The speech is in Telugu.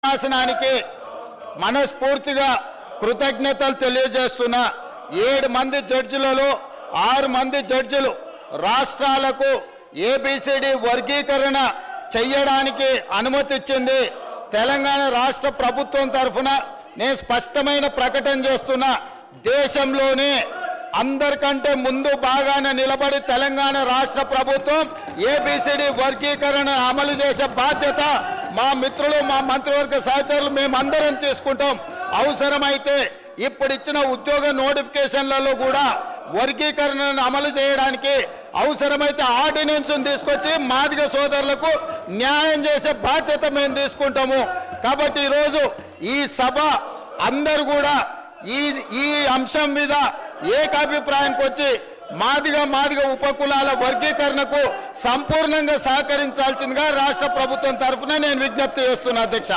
శాసనానికి మనస్ఫూర్తిగా కృతజ్ఞతలు తెలియజేస్తున్నా. 7 మంది జడ్జిలలో 6 మంది జడ్జిలు రాష్ట్రాలకు ఏబిసిడి వర్గీకరణ చేయడానికి అనుమతి ఇచ్చింది. తెలంగాణ రాష్ట్ర ప్రభుత్వం తరఫున నేను స్పష్టమైన ప్రకటన చేస్తున్నా. దేశంలోనే అందరికంటే ముందు బాగానే నిలబడి తెలంగాణ రాష్ట్ర ప్రభుత్వం ఏబిసిడి వర్గీకరణ అమలు చేసే బాధ్యత మా మిత్రులు, మా మంత్రివర్గ సహచరులు మేమందరం తీసుకుంటాం. అవసరమైతే ఇప్పుడు ఇచ్చిన ఉద్యోగ నోటిఫికేషన్లలో కూడా వర్గీకరణను అమలు చేయడానికి అవసరమైతే ఆర్డినెన్స్ తీసుకొచ్చి మాదిగ సోదరులకు న్యాయం చేసే బాధ్యత మేము తీసుకుంటాము. కాబట్టి ఈరోజు ఈ సభ అందరూ కూడా ఈ అంశం మీద ఏకాభిప్రాయానికి వచ్చి మాదిగ ఉపకులాల వర్గీకరణకు సంపూర్ణంగా సహకరించాల్సిందిగా రాష్ట్ర ప్రభుత్వం తరఫున నేను విజ్ఞప్తి చేస్తున్నా. అధ్యక్ష.